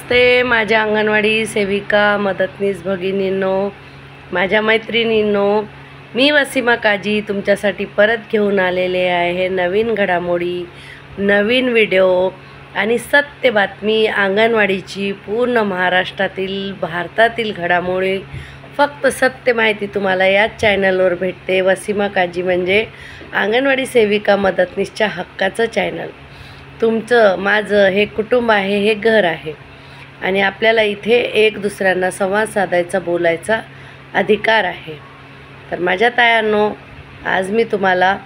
नमस्ते माझ्या अंगणवाडी सेविका मदतनीस भगिनींनो, माझ्या मैत्रिणींनो, मी वसीमा काजी तुमच्यासाठी परत घेऊन आलेले आहे नवीन घडामोडी, नवीन व्हिडिओ आणि सत्य बातमी अंगणवाडीची। पूर्ण महाराष्ट्रातील भारतातील घडामोडी फक्त सत्य माहिती तुम्हाला याच चॅनलवर भेटते। वसीमा काजी म्हणजे अंगणवाडी सेविका मदतनीसच्या हक्काचं चॅनल। तुमचं माझं हे कुटुंब आहे, हे घर आहे आणि आपल्याला इथे एक दुसऱ्यांना संवाद साधायचा, बोलायचा अधिकार आहे। तर माझ्या तायांनो, आज मी तुम्हाला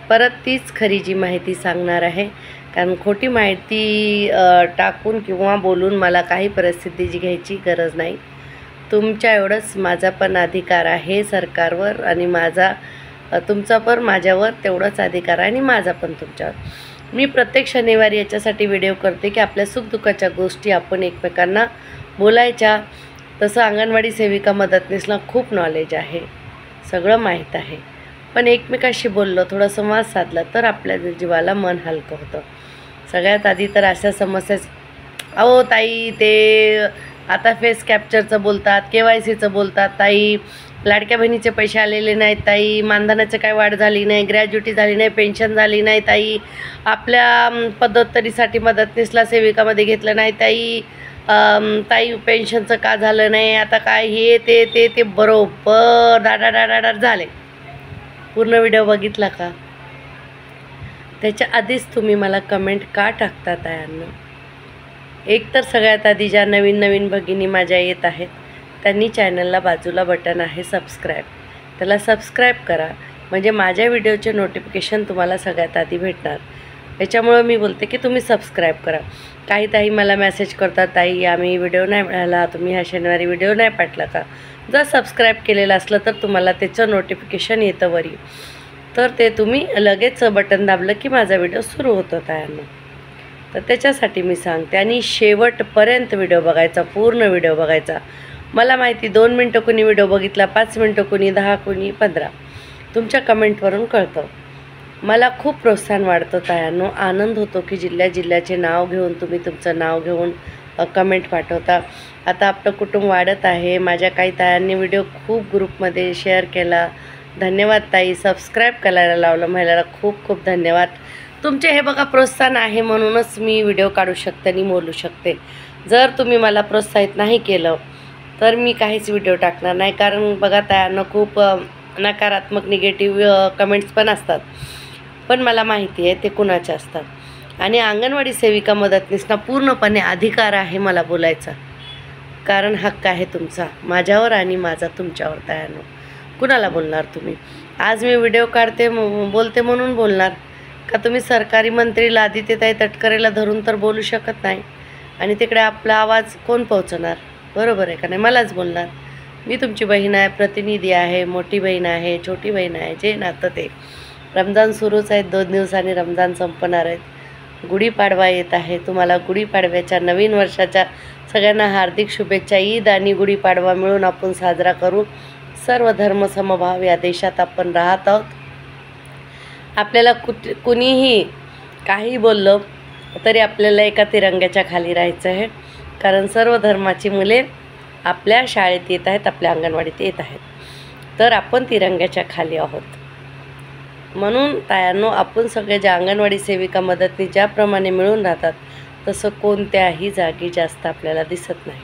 परत तीच खरी जी माहिती सांगणार आहे, कारण खोटी माहिती टाकून किंवा बोलून मला काही परिस्थितीची घ्यायची गरज नाही। तुमच्या एवढंच माझा पण अधिकार आहे सरकारवर आणि माझा तुमचा पण माझ्यावर तेवढाच अधिकार आहे आणि माझा पण तुमच्यावर। मी प्रत्येक शनिवारी याच्यासाठी व्हिडिओ करते की आपल्या सुखदुःखाच्या गोष्टी आपण एकमेकांना बोलायच्या। तसं अंगणवाडी सेविका मदतनीसला खूप नॉलेज आहे, सगळं माहीत आहे, पण एकमेकाशी बोललो, थोडा संवाद साधला तर आपल्या जीवाला मन हलकं होतं। सगळ्यात आधी तर अशा समस्या, अहो ताई ते आता फेस कॅप्चरचं बोलतात, KYCचं बोलतात, ताई लाडक्या बहिणीचे पैसे आलेले नाहीत, ताई मानधनाचं काय वाढ झाली नाही, ग्रॅज्युटी झाली नाही, पेन्शन झाली नाही, ताई आपल्या पदोत्तरीसाठी मदतनीसला सेविकामध्ये घेतलं नाही, ताई पेन्शनचं का झालं नाही, आता काय हे ते ते ते बरोबर डाडाडाडाडाड झाले। पूर्ण व्हिडिओ बघितला का? त्याच्या आधीच तुम्ही मला कमेंट का टाकता तायांना? एक तर सगळ्यात आधी ज्या नवीन भगिनी माझ्या येत आहेत त्यांनी चॅनलला बाजूला बटन आहे सबस्क्राईब, त्याला सबस्क्राईब करा, म्हणजे माझ्या व्हिडिओचे नोटिफिकेशन तुम्हाला सगळ्यात आधी भेटणार। त्याच्यामुळे मी बोलते की तुम्ही सबस्क्राईब करा। काही ताई मला मेसेज करतात, ताई आम्ही व्हिडिओ नाही मिळाला, तुम्ही ह्या शनिवारी व्हिडिओ नाही पाठला का? जर सबस्क्राईब केलेलं असलं तर तुम्हाला त्याचं नोटिफिकेशन येतं वरी, तर ते तुम्ही लगेच बटन दाबलं की माझा व्हिडिओ सुरू होतो तायांना। तर त्याच्यासाठी मी सांगते आणि शेवटपर्यंत व्हिडिओ बघायचा, पूर्ण व्हिडिओ बघायचा। मला माहिती 2 मिनटं कोणी व्हिडिओ बघितला, 5 मिनटं कोणी, 10 कोणी 15, तुमच्या कमेंटवरून कळतं। मला खूप प्रोत्साहन वाढतं तायांनो, आनंद होतो की जिल्ह्याचे नाव घेऊन तुम्ही तुमचं नाव घेऊन कमेंट पाठवता। आता आपलं कुटुंब वाढत आहे। माझ्या काही तायांनी व्हिडिओ खूप ग्रुपमध्ये शेअर केला, धन्यवाद ताई। सबस्क्राईब करायला लावलं महिलाला खूप खूप धन्यवाद। तुमचे हे बघा प्रोत्साहन आहे म्हणूनच मी व्हिडिओ काढू शकते आणि बोलू शकते। जर तुम्ही मला प्रोत्साहित नाही केलं तर मी काहीच व्हिडिओ टाकणार नाही, कारण बघा तायांना खूप नकारात्मक निगेटिव्ह कमेंट्स पण असतात, पण मला माहिती आहे ते कुणाचे असतात। आणि अंगणवाडी सेविका मदतनीसना पूर्णपणे अधिकार आहे मला बोलायचा, कारण हक्क आहे तुमचा माझ्यावर आणि माझा तुमच्यावर तायांनो। कुणाला बोलणार तुम्ही? आज मी व्हिडिओ काढते बोलते म्हणून बोलणार का? तुम्ही सरकारी मंत्री लादितेताई तटकरेला धरून तर बोलू शकत नाही आणि तिकडे आपला आवाज कोण पोहोचणार? बरोबर आहे का नाही? मलाच बोलणार। मी तुमची बहीण आहे, प्रतिनिधी आहे, मोठी बहीण आहे, छोटी बहीण आहे, जे नातं ते। रमजान सुरूच आहेत, 2 दिवसांनी रमजान संपणार आहेत, गुढीपाडवा येत आहे। तुम्हाला गुढीपाडव्याच्या नवीन वर्षाच्या सगळ्यांना हार्दिक शुभेच्छा। ईद आणि गुढीपाडवा मिळून आपण साजरा करू। सर्व धर्म समभाव या देशात आपण राहत आहोत। आपल्याला कुणीही काही बोललं तरी आपल्याला एका तिरंग्याच्या खाली राहायचं आहे, कारण सर्व धर्माची मुले आपल्या शाळेत येत आहेत, आपल्या अंगणवाडीत येत आहेत, तर आपण तिरंग्याच्या खाली आहोत। म्हणून तायांनो, आपण सगळे ज्या अंगणवाडी सेविका मदतनीस ज्याप्रमाणे मिळून राहतात तसं कोणत्याही जागी जास्त आपल्याला दिसत नाही।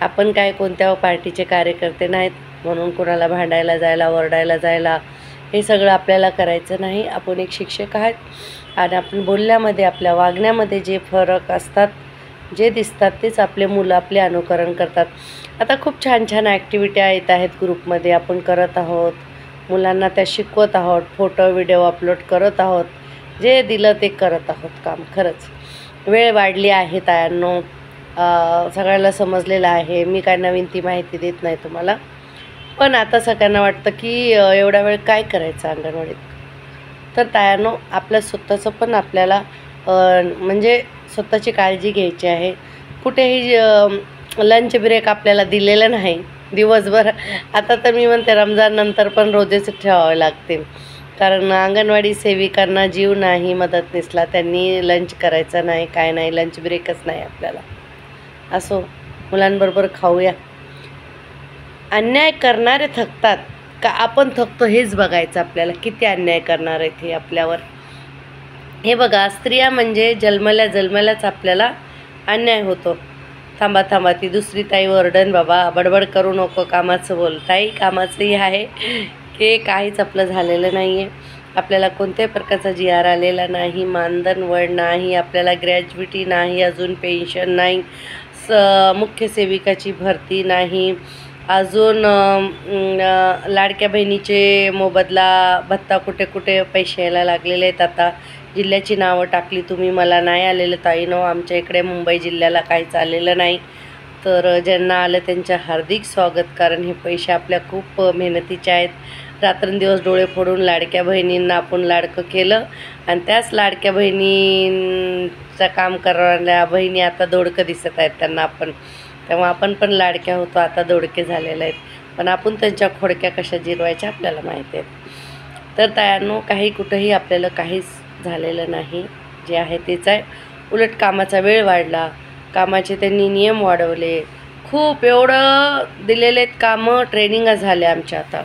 आपण काय कोणत्या पार्टीचे कार्यकर्ते नाहीत म्हणून कोणाला भांडायला जायला, ओरडायला जायला हे सगळं आपल्याला करायचं नाही। आपण एक शिक्षक आहेत आणि आपण बोलण्यामध्ये, आपल्या वागण्यामध्ये जे फरक असतात, जे दिसतात तेच आपले मुलं आपले अनुकरण करतात। आता खूप छान ॲक्टिव्हिटी येत आहेत ग्रुपमध्ये, आपण करत आहोत, मुलांना त्या शिकवत आहोत, फोटो व्हिडिओ अपलोड करत आहोत, जे दिलं ते करत आहोत काम। खरंच वेळ वाढली आहे तायांनो, सगळ्याला समजलेलं आहे। मी काय नवीन ती माहिती देत नाही तुम्हाला, पण आता सगळ्यांना वाटतं की एवढा वेळ काय करायचं अंगणवाडीत। तर तायांनो, आपल्या स्वतःचं पण आपल्याला म्हणजे स्वतःची काळजी घ्यायची आहे। कुठेही लंच ब्रेक आपल्याला दिलेला नाही दिवसभर। आता तर मी म्हणते रमजान नंतर पण रोजेच ठेवावे लागतील, कारण अंगणवाडी सेविकांना जीव नाही मदतनीसला, त्यांनी लंच करायचं नाही, काय नाही, लंच ब्रेकच नाही आपल्याला। असो, मुलांबरोबर खाऊया. अन्याय करणारे थकतात का आपण थकतो हेच बघायचं आपल्याला, किती अन्याय करणार आहेत हे आपल्यावर. हे बघा, स्त्रिया म्हणजे जन्मल्या जन्मल्याच आपल्याला अन्याय होतो. थांबा थांबा, ती दुसरी ताई ओरडन बाबा, बडबड करू नको, कामाचं बोल. ताई, कामाचंही आहे की काहीच आपलं झालेलं नाही आहे. आपल्याला कोणत्याही प्रकारचा GR आलेला नाही, मानधन वाढ नाही, आपल्याला ग्रॅज्युइटी नाही, अजून पेन्शन नाही, मुख्य सेविकाची भरती नाही, अजून लाडक्या बहिणीचे मोबदला भत्ता कुठे कुठे पैसे यायला लागलेले आहेत. आता जिल्ह्याची नावं टाकली तुम्ही, मला नाही आलेलं ताईनो. आमच्या इकडे मुंबई जिल्ह्याला काहीच आलेलं नाही. तर ज्यांना आलं त्यांचं हार्दिक स्वागत, कारण हे पैसे आपल्या खूप मेहनतीचे आहेत. रात्रंदिवस डोळे फोडून लाडक्या बहिणींना आपण लाडकं केलं आणि त्याच लाडक्या बहिणींचं काम करणाऱ्या बहिणी आता दोडकं दिसत आहेत त्यांना आपण. तेव्हा आपण पण लाडक्या होतो, आता दोडके झालेले आहेत. पण आपण त्यांच्या खोडक्या कशा जिरवायच्या आपल्याला माहिती आहेत. तर तायांनो, काही कुठंही आपल्याला काहीच झालेलं नाही, जे आहे तेच आहे. उलट कामाचा वेळ वाढला, कामाचे त्यांनी नियम वाढवले, खूप एवढं दिलेले आहेत कामं. ट्रेनिंग झाल्या आमच्या आता.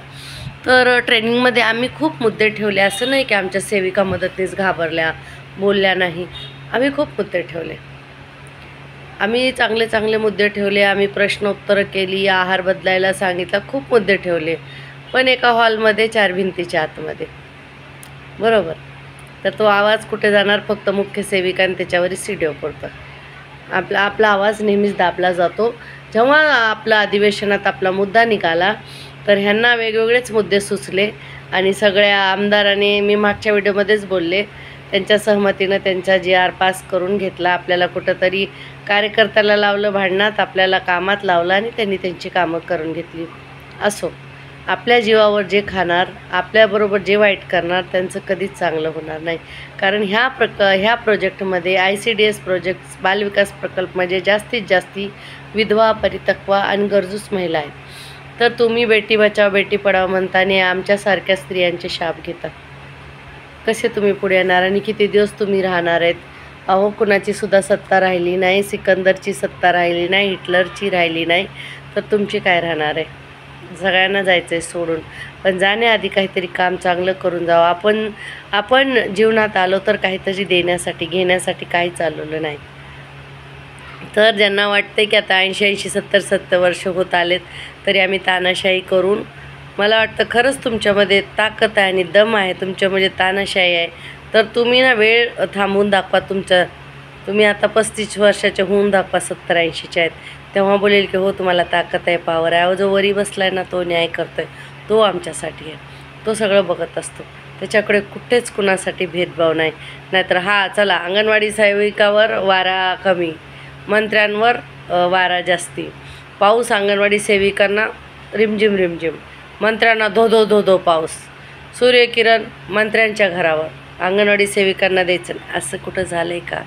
तर ट्रेनिंगमध्ये आम्ही खूप मुद्दे ठेवले. असं नाही की आमच्या सेविका मदतनीस घाबरल्या, बोलल्या नाही. आम्ही खूप मुद्दे ठेवले, आम्ही चांगले चांगले मुद्दे ठेवले. आम्ही प्रश्न उत्तरं केली, आहार बदलायला सांगितला, खूप मुद्दे ठेवले. पण एका हॉलमध्ये 4 भिंतीच्या आतमध्ये, बरोबर. तर तो आवाज कुठे जाणार? फक्त मुख्य सेविका आणि त्याच्यावरच सीडीओ पडतं. आपला आवाज नेहमीच दाबला जातो. जेव्हा आपला अधिवेशनात आपला मुद्दा निघाला तर ह्यांना वेगवेगळेच मुद्दे सुचले आणि सगळ्या आमदारांनी, मी मागच्या व्हिडिओमध्येच बोलले, त्यांच्या सहमतीनं त्यांचा GR पास करून घेतला. आपल्याला कुठंतरी कार्यकर्त्याला लावलं भांडणात, आपल्याला कामात लावलं आणि त्यांनी त्यांची कामं करून घेतली. असो, आपल्या जीवावर जे खाणार, आपल्याबरोबर जे वाईट करणार, त्यांचं कधीच चांगलं होणार नाही. कारण ह्या प्रोजेक्टमध्ये ICDS प्रोजेक्ट बालविकास प्रकल्प म्हणजे जास्तीत जास्त विधवा, परित्यक्ता आणि गरजूस महिला आहेत. तर तुम्ही बेटी बचाव बेटी पढाव म्हणताने आमच्यासारख्या स्त्रियांचे शाप घेता. कसे तुम्ही पुढे येणार आणि किती दिवस तुम्ही राहणार आहेत? अहो, कुणाची सुद्धा सत्ता राहिली नाही, सिकंदरची सत्ता राहिली नाही, हिटलरची राहिली नाही, तर तुमची काय राहणार आहे? सगळ्यांना जायचं आहे सोडून. पण जाण्याआधी काहीतरी काम चांगलं करून जावं. आपण जीवनात आलो तर काहीतरी देण्यासाठी, घेण्यासाठी काहीच आलेलं नाही. तर ज्यांना वाटतं की आता 80-80, 70-70 वर्ष होत आलेत तरी आम्ही तानाशाही करून, मला वाटतं खरंच तुमच्यामध्ये ताकद आहे आणि दम आहे, तुमच्यामध्ये तानाशाही आहे. तर तुम्ही ना वेळ थांबवून दाखवा तुमचं. तुम्ही आता 35 वर्षाचे होऊन दाखवा, 70-80चे आहेत, तेव्हा बोलेल की हो तुम्हाला ताकद आहे, पॉवर आहे. अहो, जो वरी बसला आहे ना, तो न्याय करतो आहे, तो आमच्यासाठी आहे. तो सगळं बघत असतो, त्याच्याकडे कुठेच कुणासाठी भेदभाव नाही. नाहीतर चला, अंगणवाडी सेविकावर वारा कमी, मंत्र्यांवर वारा जास्ती, पाऊस अंगणवाडी सेविकांना रिमझिम रिमझिम, मंत्र्यांना धो धो धो धो पाऊस, सूर्यकिरण मंत्र्यांच्या घरावर, अंगणवाडी सेविकांना द्यायचं नाही. असं कुठं झालं आहे का?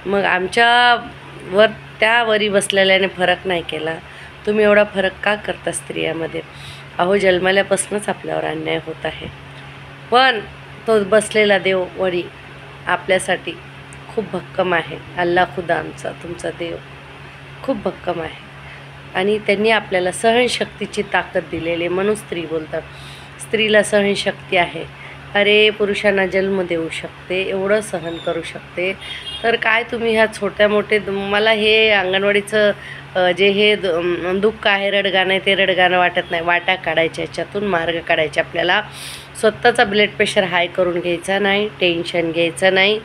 मग आमच्यावर त्यावरी बसलेल्याने फरक नाही केला. तुम्ही एवढा फरक का करता स्त्रियामध्ये? अहो, जन्मल्यापासूनच आपल्यावर अन्याय होत आहे. पण तो बसलेला देव वरी आपल्यासाठी खूप भक्कम आहे. अल्लाह खुदा आमचा, तुमचा देव खूप भक्कम आहे आणि त्यांनी आपल्याला सहनशक्तीची ताकद दिलेली आहे. म्हणून स्त्री बोलतात, स्त्रीला सहनशक्ती आहे. अरे, पुरुषांना जन्म देऊ शकते, एवढं सहन करू शकते. तर काय तुम्ही ह्या छोट्या मोठे, मला हे अंगणवाडीचं जे हे दुःख आहे, रडगाणं आहे, ते रडगाणं वाटत नाही. वाटा काढायच्या, याच्यातून मार्ग काढायचे. आपल्याला स्वतःचा ब्लड प्रेशर हाय करून घ्यायचा नाही, टेन्शन घ्यायचं नाही.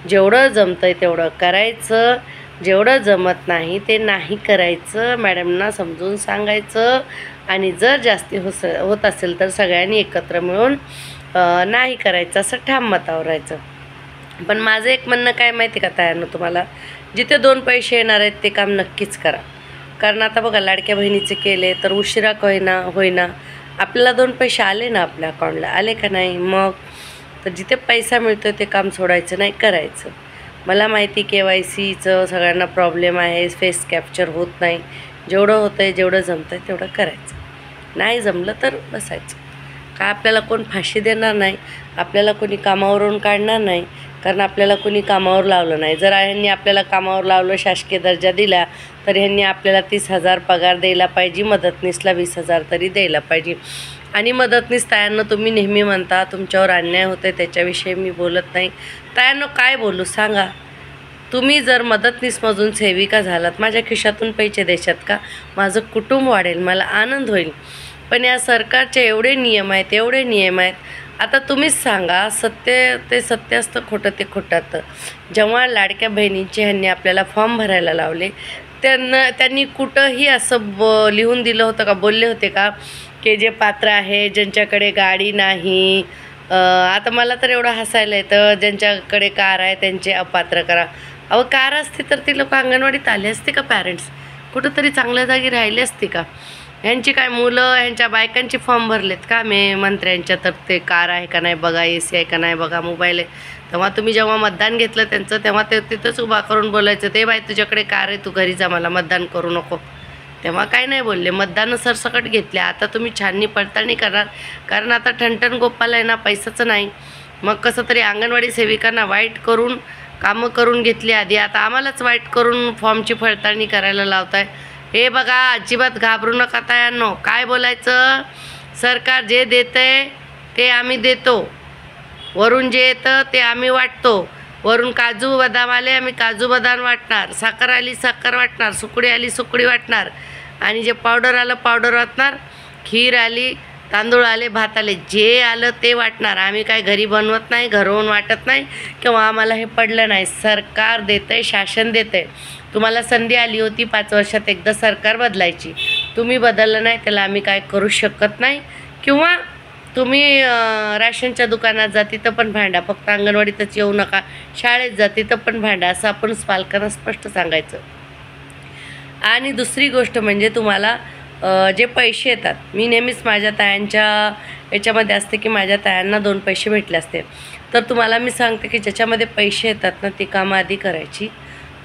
जेवढं जमतं आहे तेवढं करायचं, जेवढं जमत नाही ते नाही करायचं, मॅडमना समजून सांगायचं. आणि जर जास्ती होत असेल तर सगळ्यांनी एकत्र मिळून नाही करायचं, असं ठाम मतावर राहायचं. पण माझं एक म्हणणं काय माहिती का तायांनो तुम्हाला, जिथे 2 पैसे येणार आहेत ते काम नक्कीच करा. कारण आता बघा, लाडक्या बहिणीचे केले तर उशिरा होईना आपल्याला 2 पैसे आले ना, आपल्या अकाउंटला आले का नाही? मग तर जिथे पैसा मिळतो ते काम सोडायचं नाही, करायचं. मला माहिती KYCचं सगळ्यांना प्रॉब्लेम आहे, फेस कॅप्चर होत नाही. जेवढं होतं आहे, जेवढं जमतं आहे तेवढं करायचं. नाही जमलं तर बसायचं. काय आपल्याला कोण फाशी देणार नाही, आपल्याला कोणी कामावरून काढणार नाही. कारण आपल्याला कोणी कामावर लावलं नाही. जर ह्यांनी आपल्याला कामावर लावलं, शासकीय दर्जा दिला, तर ह्यांनी आपल्याला 30,000 पगार द्यायला पाहिजे, मदतनीसला 20,000 तरी द्यायला पाहिजे. आणि मदतनीस तायांना तुम्ही नेहमी म्हणता तुमच्यावर अन्याय होते, त्याच्याविषयी मी बोलत नाही. तायांनो काय बोलू सांगा. तुम्ही जर मदतनीसमधून सेविका झालात, माझ्या खिशातून पैसे द्यायच्यात का? माझं कुटुंब वाढेल, मला आनंद होईल. पण या सरकारचे एवढे नियम आहेत. आता तुम्हीच सांगा, सत्य ते सत्य असतं, खोटं ते खोटं असतं. जेव्हा लाडक्या बहिणींचे ह्यांनी आपल्याला फॉर्म भरायला लावले, त्यांनी कुठंही असं लिहून दिलं होतं का, बोलले होते का की जे पात्र आहे, ज्यांच्याकडे गाडी नाही, आता मला तर एवढं हसायला येतं, ज्यांच्याकडे कार आहे त्यांचे अपात्र करा. अहो कार असते तर ती लोक अंगणवाडीत आले असते का? पॅरेंट्स कुठंतरी चांगल्या जागी राहिले असते का? ह्यांची काय मुलं, ह्यांच्या बायकांचे फॉर्म भरलेत का मंत्र्यांच्या, तर ते कार आहे का नाही बघा, AC आहे का नाही बघा, मोबाईल आहे. तेव्हा तुम्ही जेव्हा मतदान घेतलं त्यांचं, तेव्हा ते तिथंच उभा करून बोलायचं, ते बाई तुझ्याकडे कार आहे, तू घरी जा, मला मतदान करू नको. तेव्हा काय नाही बोलले, मतदान सरसकट घेतले. आता तुम्ही छाननी पडताळणी करणार, कारण आता ठणठण गोपाल आहे ना, पैसाचं नाही. मग कसं तरी अंगणवाडी सेविकांना वाईट करून कामं करून घेतली आधी, आता आम्हालाच वाईट करून फॉर्मची पडताळणी करायला लावताय. हे बघा, अजिबात घाबरू नका तायांनो. काय बोलायचं, सरकार जे देतंय ते आम्ही देतो, वरून जे येतं ते आम्ही वाटतो. वरून काजू बदाम आले, आम्ही काजू बदाम वाटणार, साखर आली साखर वाटणार, सुकडी आली सुकडी वाटणार, आणि जे पावडर आलं पावडर वाटणार, खीर आली, तांदूळ आले, भात आले, जे आलं ते वाटणार. आम्ही काय घरी बनवत नाही, घरवून वाटत नाही, किंवा आम्हाला हे पडलं नाही. सरकार देतंय, शासन देतंय. तुम्हाला संधी आली होती 5 वर्षात एकदा सरकार बदलायची, तुम्ही बदललं नाही, त्याला आम्ही काय करू शकत नाही. किंवा तुम्ही राशनच्या दुकानात जा, तिथं पण भांडा, फक्त अंगणवाडीतच येऊ नका, शाळेत जा तिथं पण भांडा, असं आपण पालकांना स्पष्ट सांगायचं. आणि दुसरी गोष्ट म्हणजे तुम्हाला जे पैसे येतात, मी नेहमीच माझ्या तायांच्या याच्यामध्ये असते की माझ्या तायांना 2 पैसे भेटले असते. तर तुम्हाला मी सांगते की ज्याच्यामध्ये पैसे येतात ना, ती कामं आधी करायची.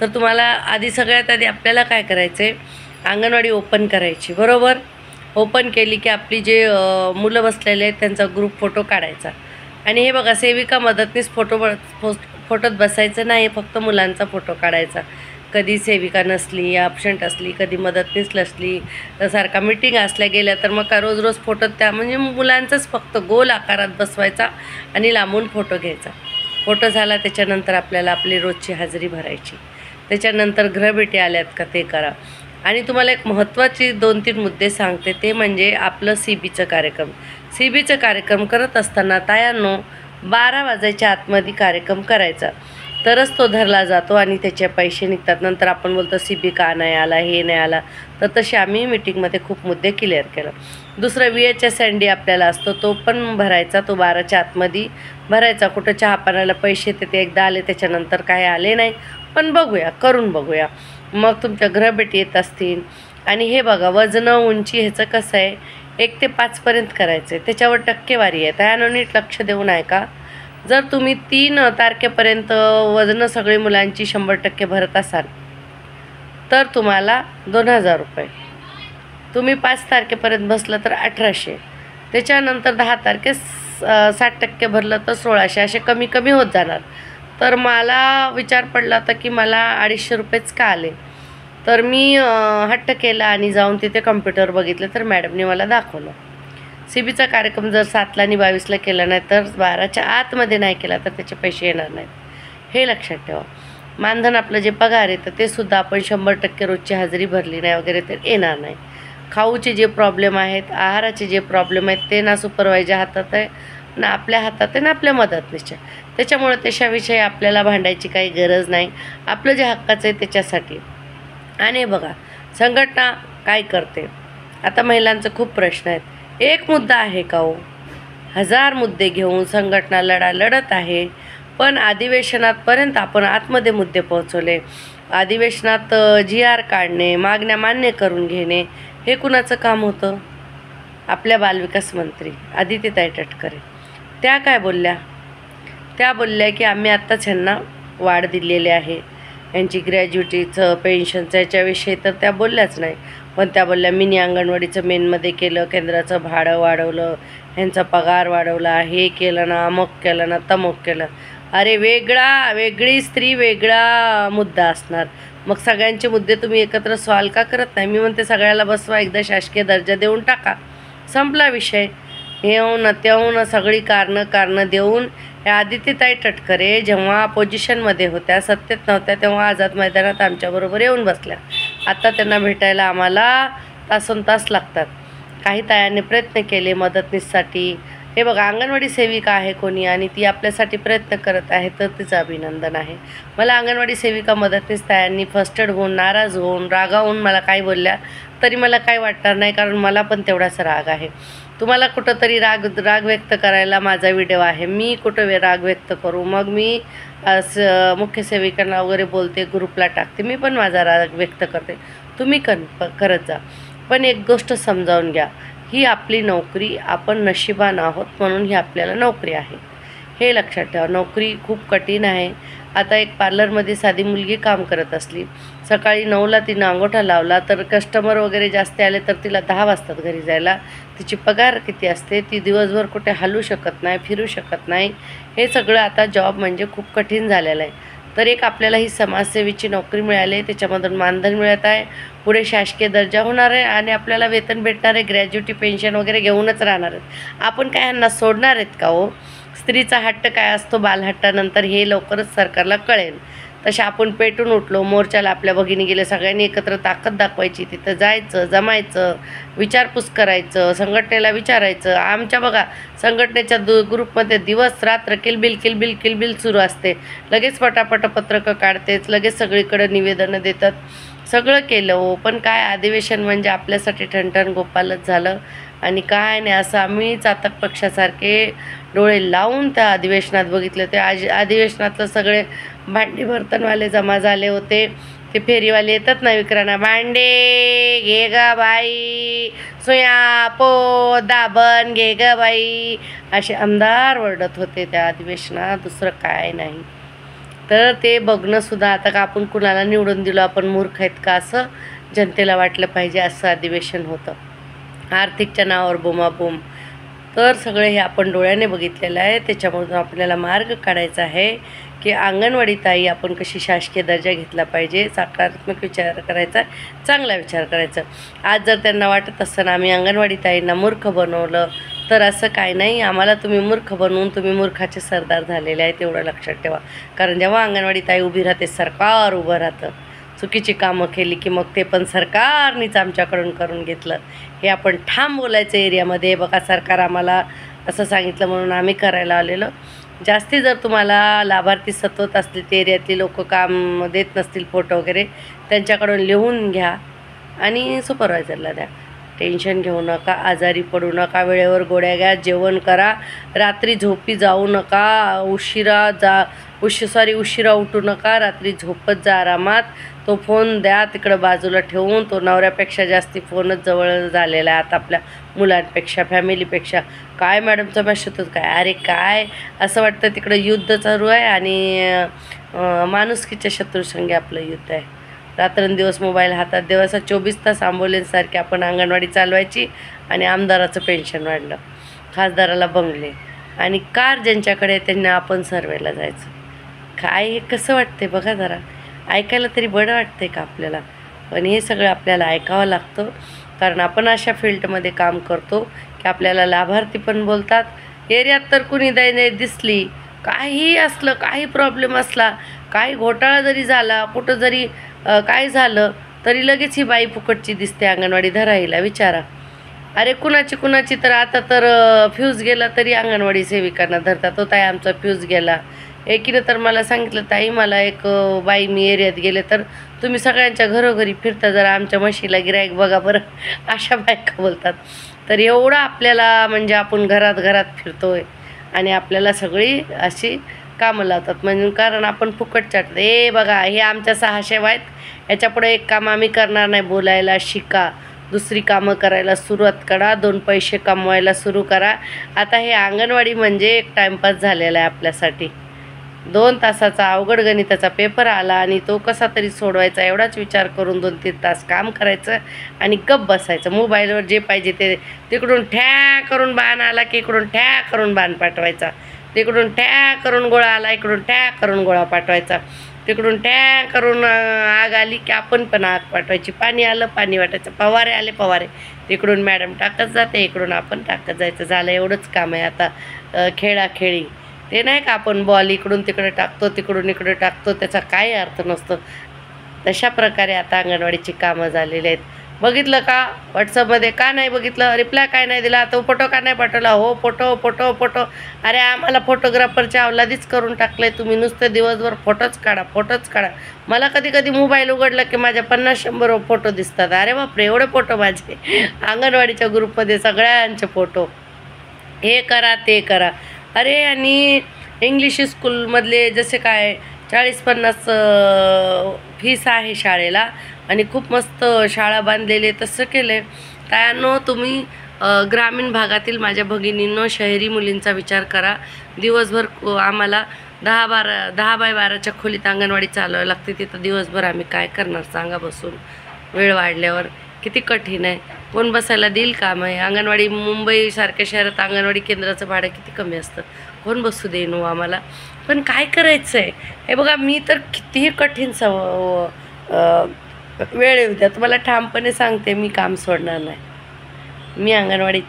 तर तुम्हाला आधी सगळ्यात आधी आपल्याला काय करायचं आहे, अंगणवाडी ओपन करायची, बरोबर. ओपन केली की आपली जे मुलं बसलेले आहेत त्यांचा ग्रुप फोटो काढायचा. आणि हे बघा, सेविका मदतनीस फोटोत बसायचं नाही, फक्त मुलांचा फोटो काढायचा. कधी सेविका नसली, ॲबसेंट असली, कधी मदतनीस नसली, तर सारखा मीटिंग असल्या गेल्या, तर मग का रोज रोज फोटो त्या म्हणजे मुलांचाच फक्त गोल आकारात बसवायचा आणि लांबून फोटो घ्यायचा. फोटो झाला त्याच्यानंतर आपल्याला आपली रोजची हजेरी भरायची. त्याच्यानंतर गृहभेटी आल्यात का ते करा. आणि तुम्हाला एक महत्त्वाची 2-3 मुद्दे सांगते, ते म्हणजे आपलं CBचं कार्यक्रम. CBचं कार्यक्रम करत असताना तायांनो 12 वाजायच्या आतमध्ये कार्यक्रम करायचा, तरच तो धरला जातो आणि त्याचे पैसे निघतात. नंतर आपण बोलतो CB का नाही आला, हे नाही आला. तर तसे आम्ही मीटिंगमध्ये खूप मुद्दे क्लिअर केलं. दुसरं VHS ND आपल्याला असतो, तो पण भरायचा, तो 12च्या आतमध्ये भरायचा. कुठं चहा पाण्याला पैसे ते एकदा आले, त्याच्यानंतर काय आले नाही, पण बघूया, करून बघूया. मग तुमच्या गृहभेटी येत असतील. आणि हे बघा, वजन उंची ह्याचं कसं आहे, 1 ते 5 पर्यंत करायचं आहे, त्याच्यावर टक्केवारी आहे. त्यानं नीट लक्ष देऊन आहे का, जर तुम्ही 3 तारखेपर्यंत वजनं सगळी मुलांची 100% भरत असाल तर तुम्हाला 2,000 रुपये. तुम्ही 5 तारखेपर्यंत बसलं तर 1,800. त्याच्यानंतर 10 तारखेस 60% भरलं तर 1,600. असे कमी कमी होत जाणार. तर मला विचार पडला होता की मला 250 रुपयेच का आले. तर मी हट्ट केला आणि जाऊन तिथे कम्प्युटर बघितलं, तर मॅडमने मला दाखवलं. CBचा कार्यक्रम जर 7ला आणि 22ला केला नाही, तर 12च्या आतमध्ये नाही केला तर त्याचे पैसे येणार नाहीत, हे लक्षात ठेवा. मानधन आपलं जे पगार येतं ते सुद्धा आपण 100% रोजची हजेरी भरली नाही वगैरे तर येणार नाही. खाऊचे जे प्रॉब्लेम आहेत, आहाराचे जे प्रॉब्लेम आहेत, ते ना सुपरवायझर हातात आहे, ना आपल्या हातात आहे, ना आपल्या मदतनीसच्या. त्याच्यामुळे त्याच्याविषयी आपल्याला भांडायची काही गरज नाही. आपलं जे हक्काचं आहे त्याच्यासाठी. आणि बघा, संघटना काय करते, आता महिलांचं खूप प्रश्न आहेत. एक मुद्दा आहे का हो, 1000 मुद्दे घेऊन संघटना लढत आहे. पण अधिवेशनापर्यंत आपण आतमध्ये मुद्दे पोहोचवले. अधिवेशनात GR काढणे, मागण्या मान्य करून घेणे, हे कुणाचं काम होतं? आपल्या बालविकास मंत्री आदितीताई तटकरे. त्या काय बोलल्या? त्या बोलल्या की आम्ही आत्ताच ह्यांना वाढ दिलेली आहे, यांची ग्रॅज्युएटीचं पेन्शनचं याच्याविषयी तर त्या बोलल्याच नाही. पण त्या बोलल्या मिनी अंगणवाडीचं मेनमध्ये केलं, केंद्राचं भाडं वाढवलं, ह्यांचा पगार वाढवला, हे केलं ना, अमुक केलं ना, तमुक केलं. अरे वेगळी स्त्री वेगळा मुद्दा असणार. मग सगळ्यांचे मुद्दे तुम्ही एकत्र सॉल्व का करत नाही? मी म्हणते सगळ्याला बसवा, एकदा शासकीय दर्जा देऊन टाका, संपला विषय. येऊन त्याहून सगळी कारणं देऊन ह्या आदित्यताई तटकरे जेव्हा पोझिशनमध्ये होत्या, सत्तेत नव्हत्या, तेव्हा आझाद मैदानात आमच्याबरोबर येऊन बसल्या. आता त्यांना भेटायला आम्हाला तासोनतास लागतात. काही तायांनी प्रयत्न केले मदतनीससाठी. हे बघा, अंगणवाडी सेविका आहे कोणी आणि ती आपल्यासाठी प्रयत्न करत आहे, तर तिचं अभिनंदन आहे. मला अंगणवाडी सेविका मदतनीस तायांनी फस्टेड होऊन, नाराज होऊन, रागावून मला काही बोलल्या तरी मला काही वाटणार नाही, कारण मला पण तेवढाच राग आहे. तुम्हाला कुठंतरी राग व्यक्त करायला माझा व्हिडिओ आहे, मी कुठं राग व्यक्त करू? मग मी मुख्य सेविकांना वगैरे बोलते, ग्रुपला टाकते, मी पण माझा राग व्यक्त करते, तुम्ही करत जा. पण एक गोष्ट समजावून घ्या, ही आपली नोकरी, आपण नशिबान आहोत म्हणून ही आपल्याला नोकरी आहे, हे लक्षात ठेवा. नोकरी खूप कठीण आहे. आता एक पार्लरमध्ये साधी मुलगी काम करत असली, सकाळी 9ला तिनं अंगोठा लावला तर कस्टमर वगैरे जास्त आले तर तिला 10 वाजतात घरी जायला. तिची पगार किती असते? ती दिवसभर कुठे हलू शकत नाही, फिरू शकत नाही. हे सगळं आता जॉब म्हणजे खूप कठीण झालेलं आहे. तर एक आपल्याला ही समाजसेवेची नोकरी मिळाली आहे, त्याच्यामधून मानधन मिळत आहे, पुढे शासकीय दर्जा होणार आहे आणि आपल्याला वेतन भेटणार आहे, ग्रॅज्युटी पेन्शन वगैरे घेऊनच राहणार आहेत. आपण काय यांना सोडणार आहेत का हो? स्त्रीचा हट्ट काय असतो बालहट्टानंतर हे लवकरच सरकारला कळेल. तसे आपण पेटून उठलो, मोर्चाला आपल्या भगिनी गेले, सगळ्यांनी एकत्र ताकद दाखवायची, तिथं जायचं, जमायचं, विचारपूस करायचं, संघटनेला विचारायचं. आमच्या बघा संघटनेच्या ग्रुपमध्ये दिवस रात्र किलबिल सुरू असते. लगेच पटापट पत्रकं काढतेच, लगेच सगळीकडे निवेदनं देतात, सगळं केलं हो. पण काय अधिवेशन म्हणजे आपल्यासाठी ठणठण गोपालच झालं आणि काय नाही. असं आम्ही चातक पक्षासारखे डोळे लावून त्या अधिवेशनात बघितलं. ते अधिवेशनातलं सगळे भांडी बर्तनवाले जमा झाले होते. ते फेरीवाले येतात ना विक्राना, भांडे घे ग बाई, सुया पो दाबण घे ग बाई, असे आमदार ओरडत होते त्या अधिवेशनात, दुसरं काय नाही. तर ते बघणंसुद्धा, आता का आपण कुणाला निवडून दिलो, आपण मूर्ख आहेत का असं जनतेला वाटलं पाहिजे, असं अधिवेशन होतं. आर्थिकच्या नावावर बोमाबोम. तर सगळे हे आपण डोळ्याने बघितलेलं आहे. त्याच्यामधून आपल्याला मार्ग काढायचा आहे की अंगणवाडी ताई आपण कशी शासकीय दर्जा घेतला पाहिजे, सकारात्मक विचार करायचा, चांगला विचार करायचा. आज जर त्यांना वाटत असताना आम्ही अंगणवाडी ताईंना मूर्ख बनवलं तर असं काय नाही. आम्हाला तुम्ही मूर्ख बनवून तुम्ही मूर्खाचे सरदार झालेले आहे, तेवढं लक्षात ठेवा. कारण जेव्हा अंगणवाडी ताई उभी राहते, सरकार उभं राहतं. चुकीची कामं केली की मग ते पण सरकारनीच आमच्याकडून करून घेतलं, हे आपण ठाम बोलायचं एरियामध्ये. बघा, सरकार आम्हाला असं सांगितलं म्हणून आम्ही करायला आलेलं. जास्ती जर तुम्हाला लाभार्थी सतवत असतील, ते एरियातली लोक काम देत नसतील, फोटो वगैरे, त्यांच्याकडून लिहून घ्या आणि सुपरवायझरला द्या. टेन्शन घेऊ नका, आजारी पडू नका, वेळेवर गोळ्या घ्या, जेवण करा, रात्री झोपी जाऊ नका, उशिरा उठू नका, रात्री झोपत जा आरामात. तो फोन द्या तिकडं बाजूला ठेवून, तो नवऱ्यापेक्षा जास्ती फोनच जवळ झालेला आहे आता आपल्या मुलांपेक्षा, फॅमिलीपेक्षा. काय मॅडमचा मेसेज होत काय? अरे काय असं वाटतं तिकडं युद्ध चालू आहे आणि माणुसकीच्या शत्रूसंगी आपलं युद्ध आहे. रात्रंदिवस मोबाईल हातात, दिवसा 24 तास ॲम्ब्युलन्ससारखी आपण अंगणवाडी चालवायची आणि आमदाराचं पेन्शन वाढलं, खासदाराला बंगले आणि कार ज्यांच्याकडे त्यांना आपण सर्वेला जायचं. काय हे कसं वाटते बघा जरा, ऐकायला तरी बरं वाटते का आपल्याला? पण हे सगळं आपल्याला ऐकावं लागतं, कारण आपण अशा फील्डमध्ये काम करतो की आपल्याला लाभार्थी पण बोलतात. एरियात तर कुणी दिसली, काही असलं, काही प्रॉब्लेम असला, काही घोटाळा जरी झाला, कुठं जरी काय झालं तरी लगेच ही बाई फुकटची दिसते अंगणवाडी धरायला. विचारा, अरे कुणाची तर आता तर फ्यूज गेला तरी अंगणवाडी सेविकांना धरतात. तो ताई आमचा फ्यूज गेला. एकीनं तर मला सांगितलं, ताई मला एक बाई, मी एरियात गेले तर तुम्ही सगळ्यांच्या घरोघरी फिरता, जरा आमच्या म्हशीला गिराईक बघा बरं, अशा बायका बोलतात. तर एवढं आपल्याला म्हणजे आपण घरात फिरतोय आणि आपल्याला सगळी अशी कामं लावतात, म्हणजे कारण आपण फुकट चाटतो. हे बघा, हे आमच्या 600 आहेत, याच्यापुढे एक काम आम्ही करणार नाही. बोलायला शिका, दुसरी कामं करायला सुरुवात करा, 2 पैसे कमवायला सुरू करा. आता हे अंगणवाडी म्हणजे एक टाईमपास झालेला आहे आपल्यासाठी. 2 तासाचा अवघड गणिताचा पेपर आला आणि तो कसा तरी सोडवायचा, एवढाच विचार करून 2-3 तास काम करायचं आणि गप्प बसायचं. मोबाईलवर जे पाहिजे ते तिकडून ठ्या करून बाण आला की इकडून ठ्या करून बाण पाठवायचा. तिकडून टॅ करून गोळा आला, इकडून टॅ करून गोळा पाठवायचा, तिकडून टॅ करून आग आली की आपण पण आग पाठवायची, पाणी आलं पाणी वाटायचं, फवारे आले फवारे, तिकडून मॅडम टाकत जाते, इकडून आपण टाकत जायचं. झालं एवढंच काम आहे आता खेळाखेळी. ते नाही का आपण बॉल इकडून तिकडे टाकतो, तिकडून इकडे टाकतो, त्याचा काही अर्थ नसतो. तशा प्रकारे आता अंगणवाडीची कामं झालेली आहेत. बघितलं का व्हॉट्सअपमध्ये? का नाही बघितलं? रिप्लाय काय नाही दिला? तो फोटो का नाही पाठवला? हो फोटो फोटो फोटो. अरे आम्हाला फोटोग्राफरच्या अवलादीच करून टाकलंय तुम्ही. नुसतं दिवसभर फोटोच काढा फोटोच काढा. मला कधी कधी मोबाईल उघडला की माझ्या 50-100 फोटो दिसतात. अरे बापरे, एवढे फोटो माझे अंगणवाडीच्या ग्रुपमध्ये सगळ्यांचे फोटो. हे करा ते करा. अरे आणि इंग्लिश स्कूलमधले जसे काय 40-50 फीस आहे शाळेला आणि खूप मस्त शाळा बांधलेली आहे. तसं केलं आहे त्यानं तुम्ही ग्रामीण भागातील माझ्या भगिनींनो, शहरी मुलींचा विचार करा. दिवसभर आम्हाला 10 बाय 12च्या खोलीत अंगणवाडी चालवावी लागते. तिथं दिवसभर आम्ही काय करणार सांगा बसून? वेळ वाढल्यावर किती कठीण आहे. कोण बसायला देईल काम आहे? अंगणवाडी मुंबईसारख्या शहरात अंगणवाडी केंद्राचं भाडं किती कमी असतं. कोण बसू देईन हो आम्हाला? पण काय करायचं आहे? हे बघा, मी तर कितीही कठीण वेळ येऊ द्या, तुम्हाला ठामपणे सांगते, मी काम सोडणार नाही. मी अंगणवाडी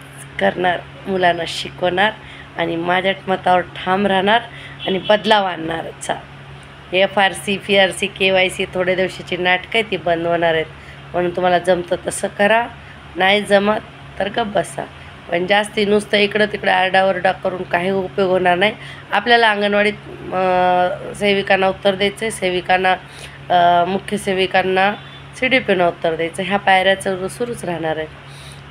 करणार, मुलांना शिकवणार आणि माझ्या मतावर ठाम राहणार आणि बदलाव आणणारचा. FRC FRC KYC थोडे दिवसाची नाटकं आहे, ती बंद होणार आहेत. म्हणून तुम्हाला जमतं तसं करा, नाही जमत तर गप्प बसा. पण जास्ती नुसतं इकडं तिकडं आरडाओरडा करून काही उपयोग होणार नाही. आपल्याला अंगणवाडीत सेविकांना उत्तर द्यायचं आहे, सेविकांना मुख्य सेविकांना CDPनं उत्तर द्यायचं. ह्या पायऱ्याचं सुरूच राहणार आहे.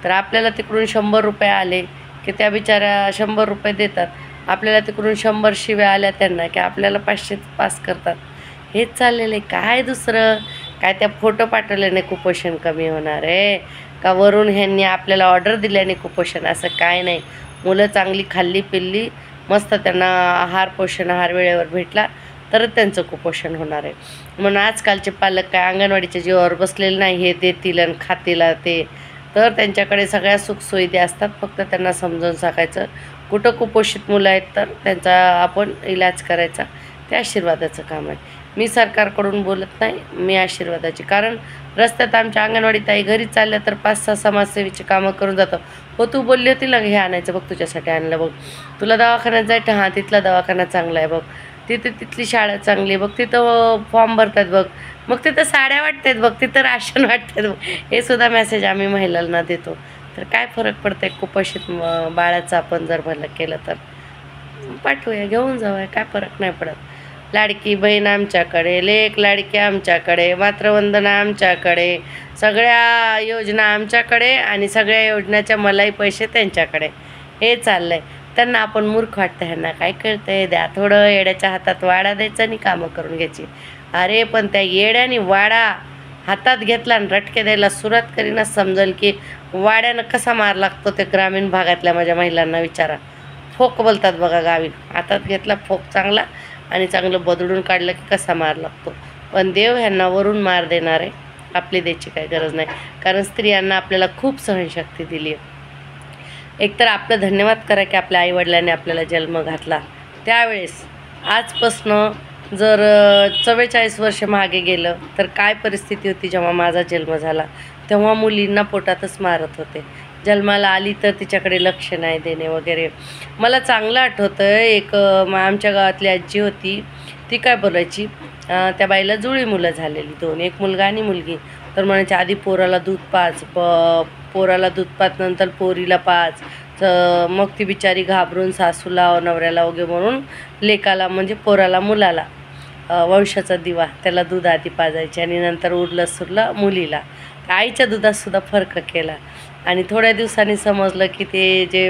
तर आपल्याला तिकडून 100 रुपये आले की त्या बिचाऱ्या 100 रुपये देतात. आपल्याला तिकडून 100 शिव्या आल्या त्यांना की आपल्याला 500 पास करतात. हेच चाललेलं आहे. काय दुसरं काय? त्या फोटो पाठवल्याने कुपोषण कमी होणार आहे का? वरून ह्यांनी आपल्याला ऑर्डर दिल्याने कुपोषण? असं काय नाही. मुलं चांगली खाल्ली पिल्ली, मस्त त्यांना आहार पोषण आहार वेळेवर भेटला तरच त्यांचं कुपोषण होणार आहे. म्हणून आजकालचे पालक काय अंगणवाडीच्या जीवावर बसलेले नाही, हे देतील आणि खातील ते. तर त्यांच्याकडे सगळ्या सुखसुविधा असतात, फक्त त्यांना समजावून सांगायचं. कुठं कुपोषित मुलं आहेत तर त्यांचा आपण इलाज करायचा. ते आशीर्वादाचं काम आहे. मी सरकारकडून बोलत नाही, मी आशीर्वादाची. कारण रस्त्यात आमच्या अंगणवाडी ताई घरी चालल्या तर 5-6 समाजसेवेची कामं करून जातं. हो तू बोलली होती ना हे आणायचं, बघ तुझ्यासाठी आणलं बघ. तुला दवाखान्यात जायचं, हां तिथला दवाखाना चांगला आहे बघ, तिथली शाळा चांगली आहे बघ, तिथं फॉर्म भरतात बघ, मग तिथं साड्या वाटतात बघ, तिथं राशन वाटतात बघ. हे सुद्धा मेसेज आम्ही महिलांना देतो. तर काय फरक पडतं आहे कुपोषित बाळाचं आपण जर भलं केलं तर? पाठवूया, घेऊन जाऊया, काय फरक नाही पडत. लाडकी बहीण आमच्याकडे, लेक लाडकी आमच्याकडे, मातृवंदना आमच्याकडे, सगळ्या योजना आमच्याकडे आणि सगळ्या योजनेच्या मलाही पैसे त्यांच्याकडे. हे चाललं आहे. त्यांना आपण मूर्ख वाटतं, ह्यांना काय कळतं आहे? द्या थोडं, येड्याच्या हातात वाडा द्यायचा आणि कामं करून घ्यायची. अरे पण त्या येड्याने वाडा हातात घेतला आणि रटके द्यायला सुरुवात करीनच समजेल की वाड्यानं कसा मार लागतो. ते ग्रामीण भागातल्या माझ्या महिलांना विचारा. फोक बोलतात बघा गावी, हातात घेतला फोक चांगला आणि चांगलं बदलून काढलं की कसा मार लागतो. पण देव ह्यांना वरून मार देणार आहे, आपली द्यायची काही गरज नाही. कारण स्त्रियांना आपल्याला खूप सहनशक्ती दिली आहे. एकतर आपलं धन्यवाद करा की आपल्या आईवडिलांनी आपल्याला जन्म घातला त्यावेळेस. आजपासनं जर 44 वर्ष मागे गेलं तर काय परिस्थिती होती जेव्हा माझा जन्म झाला. तेव्हा मुलींना पोटातच मारत होते. जन्माला आली तर तिच्याकडे लक्ष नाही देणे वगैरे. मला चांगलं आठवतं एक आमच्या गावातली आजी होती, ती काय बोलायची, त्या बाईला जुळी मुलं झालेली 2, एक मुलगा आणि मुलगी. तर म्हणायची आधी पोराला दूध पाच, पोराला दूध पाच, नंतर पोरीला पाच. मग ती बिचारी घाबरून सासूला नवऱ्याला वगैरे म्हणून लेकाला म्हणजे पोराला मुलाला वंशाचा दिवा त्याला दूध आधी पाजायचे आणि नंतर उरलं सुरलं मुलीला. आईच्या दुधातसुद्धा फरक केला आणि थोड्या दिवसांनी समजलं की ते जे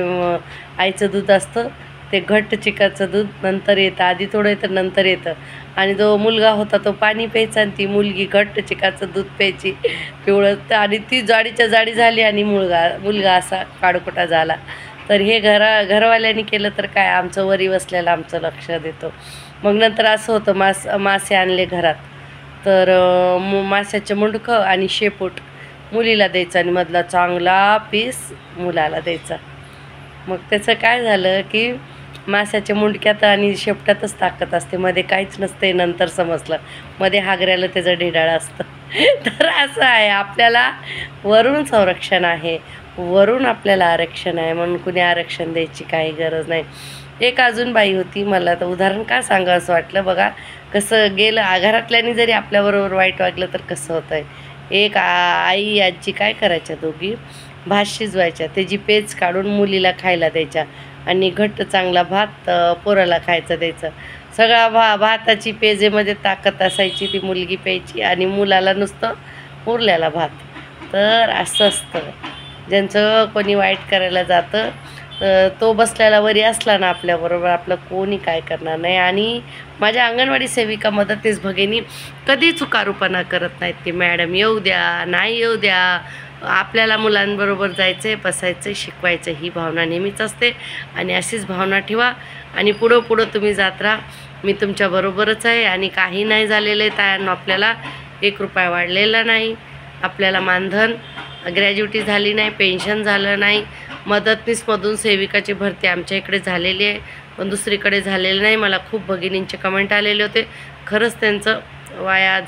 आईचं दूध असतं ते घट्ट चिकाचं दूध नंतर येतं, आधी थोडं येतं नंतर येतं. आणि जो मुलगा होता तो पाणी प्यायचा आणि ती मुलगी घट्ट चिकाचं दूध प्यायची पिवळं. आणि ती जाडीच्या जाडी झाली आणि मुलगा असा काडकोटा झाला. तर हे घरवाल्यांनी केलं तर काय, आमचं वरी बसलेलं आमचं लक्ष देतो. मग नंतर असं होतं, मासे आणले घरात तर माशाचं मुंडकं आणि शेपूट मुलीला द्यायचं आणि मधला चांगला पीस मुलाला द्यायचा. मग त्याचं काय झालं की माशाच्या मुंडक्यात आणि शेपटातच ताकद असते, मध्ये काहीच नसते. नंतर समजलं मध्ये हागऱ्याला त्याचं ढिडाळ असतं. तर असं आहे, आपल्याला वरून संरक्षण आहे, वरून आपल्याला आरक्षण आहे, म्हणून कुणी आरक्षण द्यायची काही गरज नाही. एक अजून बाई होती, मला तर उदाहरण का सांगा असं वाटलं. बघा कसं गेलं, घरातल्यानी जरी आपल्याबरोबर वाईट वागलं तर कसं होतं आहे. एक आई आजी काय करायच्या, दोघी भात शिजवायच्या, त्याची पेज काढून मुलीला खायला द्यायच्या आणि घट्ट चांगला भात पोराला खायचं द्यायचं. सगळा भाताची पेजेमध्ये ताकद असायची, ती मुलगी प्यायची आणि मुलाला नुसतं उरलेला भात. तर असं असतं, ज्यांचं कोणी वाईट करायला जातं तो बसलेला वरी असला ना आपल्याबरोबर, आपलं कोणी काय करणार नाही. आणि माझ्या अंगणवाडी सेविका मदतनीस भगिनी कधी चुकारूपणा करत नाहीत की मॅडम येऊ द्या, नाही येऊ द्या, आपल्याला मुलांबरोबर जायचं आहे, बसायचं, शिकवायचं, ही भावना नेहमीच असते. आणि अशीच भावना ठेवा आणि पुढं तुम्ही जात राहा. मी तुमच्याबरोबरच आहे. आणि काही नाही झालेलं आहे तायांनो, आपल्याला 1 रुपया वाढलेला नाही, आपल्याला मानधन, ग्रॅज्युटी झाली नाही, पेन्शन झालं नाही. मदतनीसमधून सेविकाची भरती आमच्या इकडे झालेली आहे, पण दुसरीकडे झालेलं नाही. मला खूप भगिनींचे कमेंट आलेले होते, खरंच त्यांचं वाया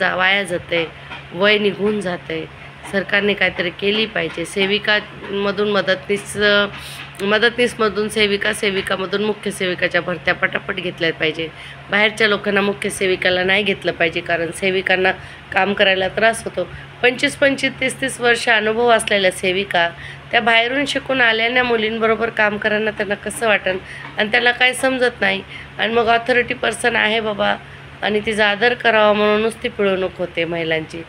जातं आहे, वय निघून जातं आहे. सरकारने काहीतरी केली पाहिजे. सेविकामधून मदतनीसमधून सेविका, सेविकामधून मुख्य सेविकाच्या भरत्या पटापट घेतल्या पाहिजे. बाहेरच्या लोकांना मुख्य सेविकाला नाही घेतलं पाहिजे, कारण सेविकांना काम करायला त्रास होतो. 25-25, 30-30 वर्ष अनुभव असलेल्या सेविका त्या बाहेरून शिकून आलेल्या मुलींबरोबर काम करायला त्यांना कसं वाटेल, आणि त्यांना काय समजत नाही. आणि मग ऑथॉरिटी पर्सन आहे बाबा आणि तिचा आदर करावा म्हणून नुसती पिळवणूक होते महिलांची.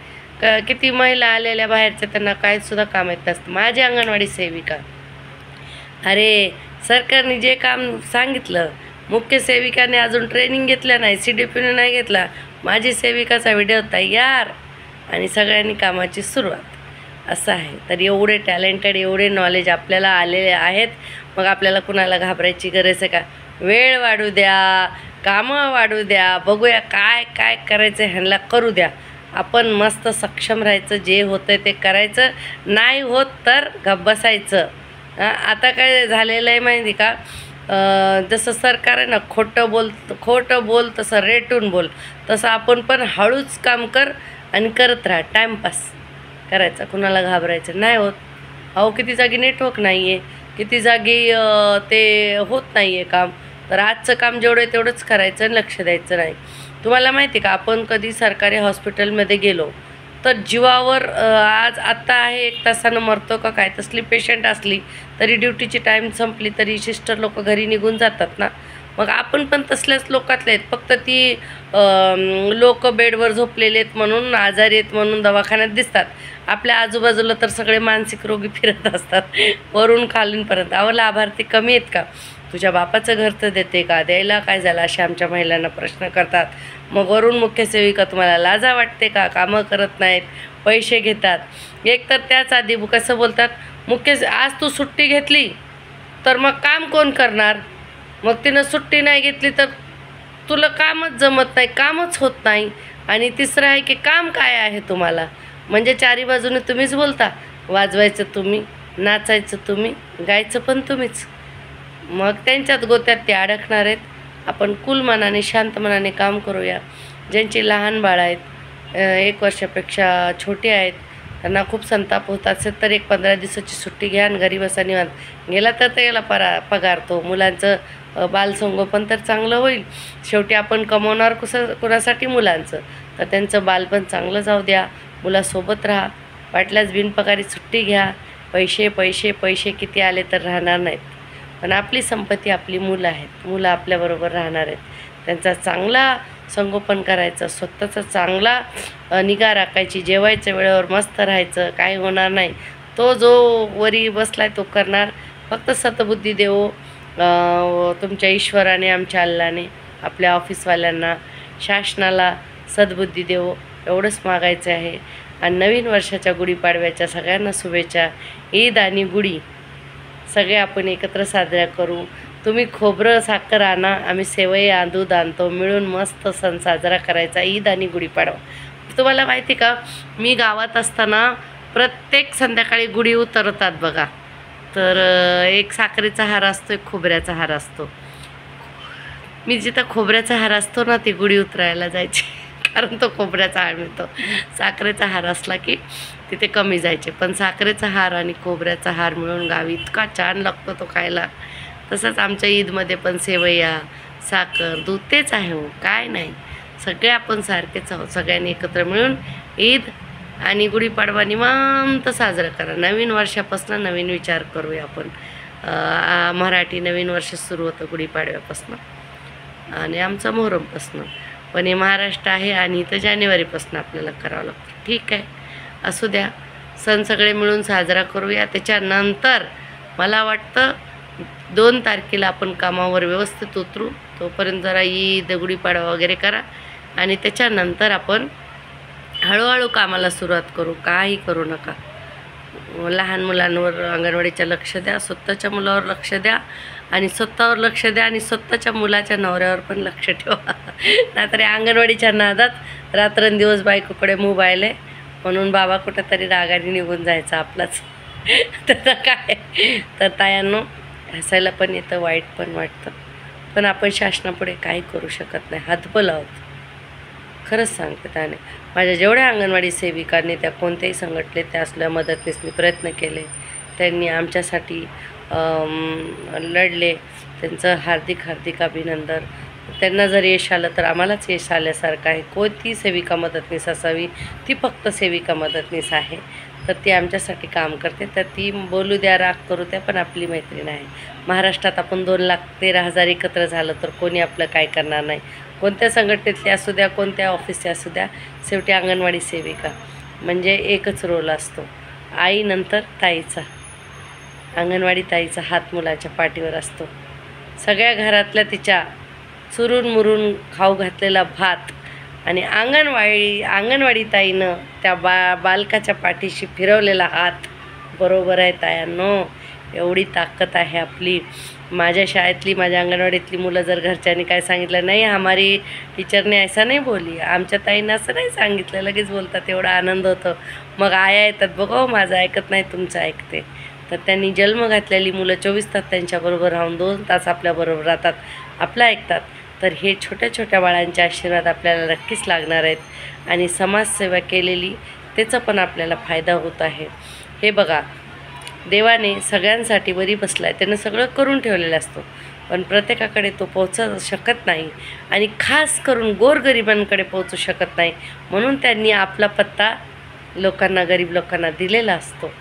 किती महिला आलेल्या बाहेरच्या, त्यांना काहीसुद्धा काम येत नसतं. माझी अंगणवाडी सेविका, अरे सरकारने जे काम सांगितलं, मुख्य सेविकाने अजून ट्रेनिंग घेतलं नाही, CDPने नाही घेतला. माझी सेविकाचा व्हिडिओ तयार आणि सगळ्यांनी कामाची सुरुवात, असं आहे. तर एवढे टॅलेंटेड, एवढे नॉलेज आपल्याला आलेले आहेत, मग आपल्याला कुणाला घाबरायची गरज आहे का? वेळ वाढू द्या, कामं वाढू द्या, बघूया काय काय करायचं, ह्यांना करू द्या. आपण मस्त सक्षम राहायचं, जे होतं ते करायचं, नाही होत तर गप्प बसायचं. आता काय झालेलं आहे माहिती का, जसं सरकार आहे ना, खोटं बोल तसं रेटून बोल, तसं आपण पण हळूच काम कर आणि करत राहा, टाईमपास करायचा, कुणाला घाबरायचं नाही. होत अहो, किती जागी नेटवर्क नाही आहे, किती जागी ते होत नाही आहे काम. तर आजचं काम जेवढं आहे तेवढंच करायचं, लक्ष द्यायचं नाही. तुम्हाला माहिती का, आपण कधी सरकारी हॉस्पिटलमध्ये गेलो तर जीवावर आत्ता आहे 1 तासानं मरतो का काय, तसली पेशंट असली तरी ड्युटीची टाईम संपली तरी सिस्टर लोक घरी निघून जातात ना. मग आपण पण तसल्याच लोकातले आहेत, फक्त ती लोक बेडवर झोपलेले आहेत म्हणून, आजारी आहेत म्हणून दवाखान्यात दिसतात. आपल्या आजूबाजूला तर सगळे मानसिक रोगी फिरत असतात, वरून खालूनपर्यंत. अहो, लाभार्थी कमी आहेत का? तुझ्या बापाचं घर तर देते का? द्यायला काय झालं, असे आमच्या महिलांना प्रश्न करतात. मग वरून मुख्य सेविका तुम्हाला लाजा वाटते का? कामं करत नाहीत, पैसे घेतात. एक तर त्याच आधी कसं बोलतात, आज तू सुट्टी घेतली तर मग काम कोण करणार? मग तिनं सुट्टी नाही घेतली तर तुला कामच जमत नाही, कामच होत नाही. आणि तिसरं आहे की काम काय आहे तुम्हाला, म्हणजे चारी बाजूने तुम्हीच बोलता. वाजवायचं तुम्ही, नाचायचं तुम्ही, गायचं पण तुम्हीच. मग त्यांच्यात गोत्यात ते अडकणार आहेत. आपण कुल मनाने, शांत मनाने काम करूया. ज्यांची लहान बाळं आहेत, 1 वर्षापेक्षा छोटी आहेत, त्यांना खूप संताप होत असेल तर 1-15 दिवसाची सुट्टी घ्या आणि घरी बसा निवांत. गेला तर त्याला पगार तो. मुलांचं बालसंगोपन तर चांगलं होईल. शेवटी आपण कमवणार कुणासाठी? मुलांचं. तर त्यांचं बालपण चांगलं जाऊ द्या, मुलासोबत राहा. वाटल्यास बिनपगारी सुट्टी घ्या. पैसे किती आले तर राहणार नाहीत, पण आपली संपत्ती आपली मुलं आहेत. मुलं आपल्याबरोबर राहणार आहेत. त्यांचा चांगला संगोपन करायचं, स्वतःचा चांगला निगा राखायची, जेवायचं वेळेवर, मस्त राहायचं, काही होणार नाही. तो जो वरी बसलाय तो करणार. फक्त सतबुद्धी देवो तुमच्या ईश्वराने, आमच्या अल्लाने, आपल्या ऑफिसवाल्यांना, शासनाला सद्बुद्धी देवो, एवढंच मागायचं आहे. आणि नवीन वर्षाच्या गुढीपाडव्याच्या सगळ्यांना शुभेच्छा. ईद आणि गुढी सगळे आपण एकत्र साजऱ्या करू. तुम्ही खोबरं साखर आणा, आम्ही सेवई दूध आणतो, मिळून मस्त सण साजरा करायचा, ईद आणि गुढीपाडवा. तुम्हाला माहिती का, मी गावात असताना प्रत्येक संध्याकाळी गुढी उतरतात बघा. तर एक साखरेचा हार असतो, एक खोबऱ्याचा हार असतो. मी जिथं खोबऱ्याचा हार असतो ना ती गुढी उतरायला जायची, कारण तो खोबऱ्याचा हार मिळतो. साखरेचा हार असला की तिथे कमी जायचे, पण साखरेचा हार आणि खोबऱ्याचा हार मिळून गावी इतका छान लागतो तो खायला. तसंच आमच्या ईदमध्ये पण सेवया, साखर, दूध तेच आहे हो, काय नाही. सगळे आपण सारखेच आहोत. सगळ्यांनी एकत्र मिळून ईद आणि गुढीपाडवा निवांत साजरा करा. नवीन वर्षापासून नवीन विचार करूया आपण. मराठी नवीन वर्ष सुरू होतं गुढीपाडव्यापासून आणि आमचं मोहरमपासून, पण हे महाराष्ट्र आहे आणि इथं जानेवारीपासून आपल्याला करावं लागतं. ठीक आहे, असू द्या, सण सगळे मिळून साजरा करूया. त्याच्यानंतर मला वाटतं 2 तारखेला आपण कामावर व्यवस्थित उतरू. तोपर्यंत जरा ईद गुढीपाडवा वगैरे करा आणि त्याच्यानंतर आपण हळूहळू कामाला सुरुवात करू. काही करू नका. लहान मुलांवर अंगणवाडीच्या लक्ष द्या, स्वतःच्या मुलावर लक्ष द्या आणि स्वतःवर लक्ष द्या आणि स्वतःच्या मुलाच्या नवऱ्यावर पण लक्ष ठेवा. नाहीतर अंगणवाडीच्या नादात रात्रंदिवस बायकोकडे मोबाईल आहे म्हणून बाबा कुठेतरी रागाने निघून जायचा आपलाच. तर काय, तर तायांनो, हसायला पण येतं, वाईट पण वाटतं, पण आपण शासनापुढे काही करू शकत नाही. हातबल आहोत, खरंच सांगते. त्याने माझ्या जेवढ्या अंगणवाडी सेविकांनी त्या कोणत्याही संघटनेत त्या असल्या मदतनीसनी प्रयत्न केले, त्यांनी आमच्यासाठी लढले, त्यांचं हार्दिक हार्दिक अभिनंदन. त्यांना जर यश आलं तर आम्हालाच यश आल्यासारखं आहे. कोणती सेविका मदतनीस असावी, ती फक्त सेविका मदतनीस आहे. तर ती आमच्यासाठी काम करते. तर ती बोलू द्या, राग करू द्या, पण आपली मैत्रीण आहे. महाराष्ट्रात आपण 2,13,000 एकत्र झालं तर कोणी आपलं काय करणार नाही. कोणत्या संघटनेतले असू द्या, कोणत्या ऑफिसचे असू द्या, शेवटी अंगणवाडी सेविका म्हणजे एकच रोल असतो, आईनंतर ताईचा. अंगणवाडी ताईचा हात मुलाच्या पाठीवर असतो. सगळ्या घरातल्या तिच्या चुरून मुरून खाऊ घातलेला भात आणि अंगणवाडी ताईनं त्या बालकाच्या पाठीशी फिरवलेला हात. बरोबर आहे तायांनो, एवढी ताकद आहे आपली. माझ्या शाळेतली, माझ्या अंगणवाडीतली मुलं जर घरच्यांनी काय सांगितलं, नाही हमारी टीचरने ऐसा नाही बोली, आमच्या ताईनं असं नाही सांगितलं, लगेच बोलतात. एवढा आनंद होतो. मग आया येतात, बघा माझं ऐकत नाही, तुमचं ऐकते. तर त्यांनी जन्म घातलेली मुलं 24 तास त्यांच्याबरोबर राहून 2 तास आपल्याबरोबर राहतात, आपलं ऐकतात. तर हे छोट्या छोट्या बाळांचे आशीर्वाद आपल्याला नक्कीच लागणार आहेत आणि समाजसेवा केलेली त्याचा पण आपल्याला फायदा होत आहे. हे बघा, देवाने सगळ्यांसाठी बरी बसला आहे, त्यानं सगळं करून ठेवलेलं असतो, पण प्रत्येकाकडे तो पोहोचू शकत नाही आणि खास करून गोरगरिबांकडे पोहोचू शकत नाही. म्हणून त्यांनी आपला पत्ता लोकांना, गरीब लोकांना दिलेला असतो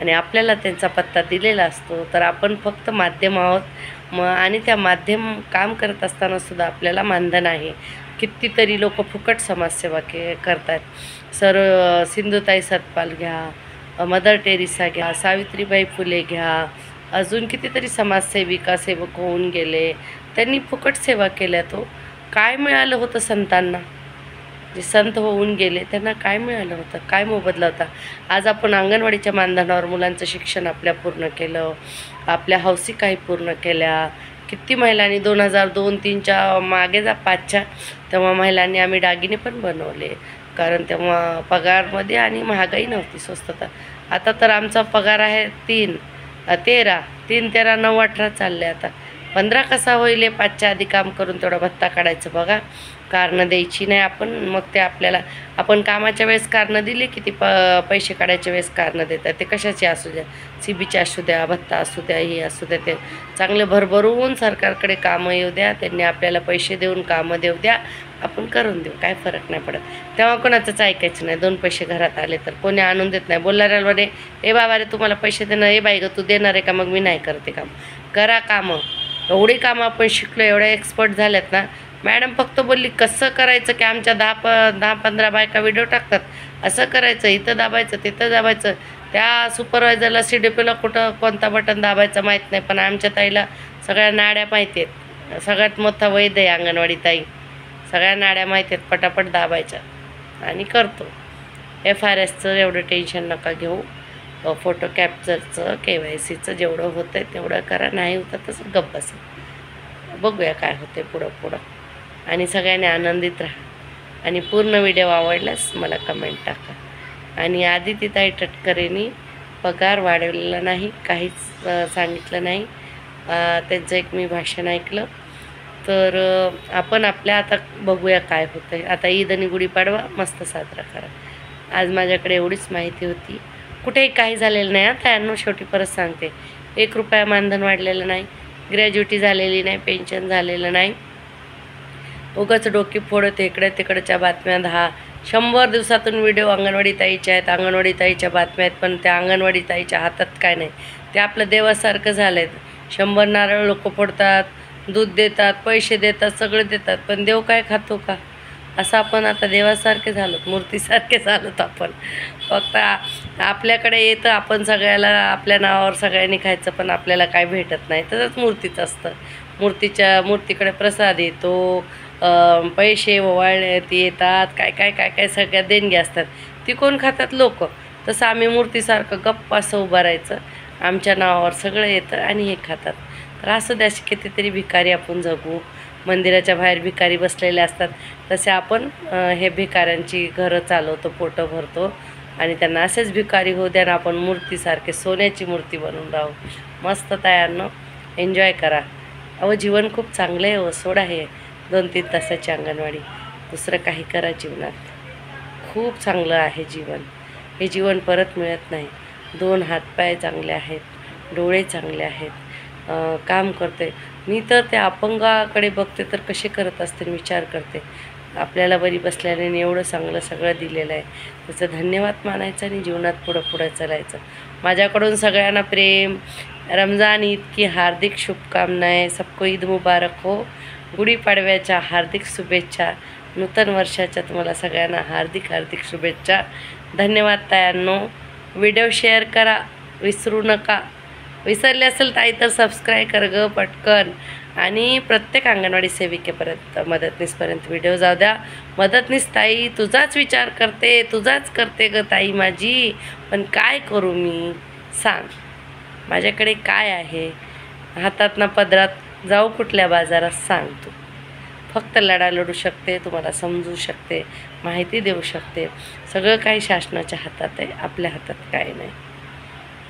आणि आपल्याला त्यांचा पत्ता दिलेला असतो. तर आपण फक्त माध्यम आहोत आणि त्या माध्यम काम करत असताना सुद्धा आपल्याला मानधन आहे. कितीतरी लोक फुकट समाजसेवा करतात. सिंधुताई सतपाल घ्या, मदर टेरेसा घ्या, सावित्रीबाई फुले घ्या, अजून कितीतरी समाजसेविका सेवक होऊन गेले, त्यांनी फुकट सेवा केल्या. तो काय मिळालं होतं संतांना? जे संत होऊन गेले त्यांना काय मिळालं होतं? काय मोबदला होता? आज आपण अंगणवाडीच्या मानधनावर मुलांचं शिक्षण आपल्या पूर्ण केलं, आपल्या हौसी काही पूर्ण केल्या. किती महिलांनी 2002-03च्या मागे जा 5च्या, तेव्हा महिलांनी आम्ही दागिने पण बनवले, कारण तेव्हा पगारमध्ये आणि महागाई नव्हती, स्वस्तता. आता तर आमचा पगार आहे 13, 9, 18 चालले. आता 15 कसा होईल? 5च्या आधी काम करून तेवढा भत्ता काढायचं. बघा, कारणं द्यायची नाही आपण. मग ते आपल्याला, आपण कामाच्या वेळेस कारणं दिली की ती पैसे काढायच्या वेळेस कारणं देतात. ते कशाचे असू द्या, CBचे असू द्या, भत्ता असू द्या, हे असू द्या, ते चांगले भरभरून सरकारकडे कामं येऊ द्या, त्यांनी आपल्याला पैसे देऊन कामं देऊ द्या, आपण करून देऊ, काय फरक नाही पडत. तेव्हा कोणाचंच ऐकायचं नाही. 2 पैसे घरात आले तर कोणी आणून देत नाही. बोलणाऱ्याला ए बाबा रे, तुम्हाला पैसे देणार, ए बाई गं तू देणार आहे का? मग मी नाही करते काम. करा कामं. एवढी कामं आपण शिकलो, एवढ्या एक्सपर्ट झाल्यात ना. मॅडम फक्त बोलली कसं करायचं, की आमच्या 10-15 बायका व्हिडिओ टाकतात, असं करायचं, इथं दाबायचं, तिथं दाबायचं. त्या सुपरवायझरला CDPला कुठं कोणता बटन दाबायचं माहीत नाही, पण आमच्या ताईला सगळ्या नाड्या माहिती आहेत. सगळ्यात मोठा वैद्य आहे अंगणवाडी ताई, सगळ्या नाड्या माहिती आहेत, पटापट दाबायच्या आणि करतो. FRSचं एवढं टेन्शन नका घेऊ. फोटो कॅप्चरचं, KYCचं जेवढं होतं आहे तेवढं करा, नाही होतं तसं गप्प बसा. बघूया काय होते पुढं. आणि सगळ्यांनी आनंदित राहा आणि पूर्ण व्हिडिओ आवडल्यास मला कमेंट टाका. आणि आदितीताई टटकरेंनी पगार वाढवलेला नाही, काहीच सांगितलं नाही. त्यांचं एक मी भाषण ऐकलं, तर आपण आपल्या आता बघूया काय होतं आहे. आता ईद आणि गुढीपाडवा मस्त साजरा करा. आज माझ्याकडे एवढीच माहिती होती. कुठेही काही झालेलं नाही. आता यांना शेवटी परत सांगते, 1 रुपया मानधन वाढलेलं नाही, ग्रॅज्युटी झालेली नाही, पेन्शन झालेलं नाही. उगाच डोकी फोडत इकडे तिकडच्या बातम्या 100 दिवसातून व्हिडिओ अंगणवाडी ताईच्या आहेत, अंगणवाडी ताईच्या बातम्या आहेत. पण त्या अंगणवाडी ताईच्या हातात काय नाही. ते आपलं देवासारखं झालं आहे. 100 नारळ लोक फोडतात, दूध देतात, पैसे देतात, सगळं देतात, पण देव काय खातो का? असं आपण आता देवासारखे झालोत, मूर्तीसारखे झालोत आपण. फक्त आपल्याकडे येतं, आपण सगळ्याला आपल्या नावावर सगळ्यांनी खायचं, पण आपल्याला काय भेटत नाही. तसंच मूर्तीचं असतं. मूर्तीकडे प्रसाद येतो, पैसे ओवाळण्यात येतात, काय काय काय काय सगळ्या देणग्या असतात. ती कोण खातात? लोक. तसं आम्ही मूर्तीसारखं गप्प असं उभं राहायचं, आमच्या नावावर सगळं येतं आणि हे खातात. तर असं द्या, कितीतरी भिकारी आपण जगू. मंदिराच्या बाहेर भिकारी बसलेले असतात, तसे आपण हे भिकाऱ्यांची घरं चालवतो, पोटं भरतो आणि त्यांना असेच भिकारी होऊ द्या ना. आपण मूर्तीसारखे सोन्याची मूर्ती बनवून राहू. मस्त तयारनं एन्जॉय करा. जीवन खूप चांगलं आहे. सोडा हे 2-3 तासाची अंगणवाडी, दुसरं काही करा जीवनात. खूप चांगलं आहे जीवन. हे जीवन परत मिळत नाही. 2 हातपाय चांगले आहेत, डोळे चांगले आहेत, काम करते. मी तर त्या अपंगाकडे बघते तर कसे करत असतील विचार करते. आपल्याला बरी बसल्याने एवढं चांगलं सगळं दिलेलं आहे, त्याचं धन्यवाद मानायचं आणि जीवनात पुढं चालायचं. माझ्याकडून सगळ्यांना प्रेम. रमजान ईद की हार्दिक शुभकामनाएं. सबको ईद मुबारक हो. गुढीपाडव्याच्या हार्दिक शुभेच्छा. नूतन वर्षाच्या तुम्हाला सगळ्यांना हार्दिक हार्दिक शुभेच्छा. धन्यवाद तायांनो. व्हिडिओ शेअर करा, विसरू नका. विसरले असेल ताई तर सबस्क्राईब कर गं पटकन. आणि प्रत्येक अंगणवाडी सेविकेपर्यंत, मदतनीसपर्यंत व्हिडिओ जाऊ द्या. मदतनीस ताई तुझाच विचार करते, तुझाच करते गं ताई माझी, पण काय करू मी सांग. माझ्याकडे काय आहे हातात ना पदरात, जाऊ कुठल्या बाजारात सांग तू. फक्त लढा लढू शकते, तुम्हाला समजू शकते, माहिती देऊ शकते. सगळं काही शासनाच्या हातात आहे, आपल्या हातात काही नाही.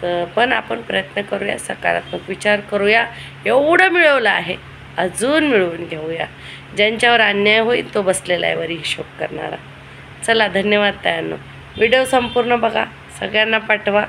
तर पण आपण प्रयत्न करूया, सकारात्मक विचार करूया. एवढं मिळवलं आहे, अजून मिळवून घेऊया. ज्यांच्यावर अन्याय होईल तो बसलेला आहे वरी हिशोब करणारा. चला, धन्यवाद तायांनो. व्हिडिओ संपूर्ण बघा, सगळ्यांना पाठवा.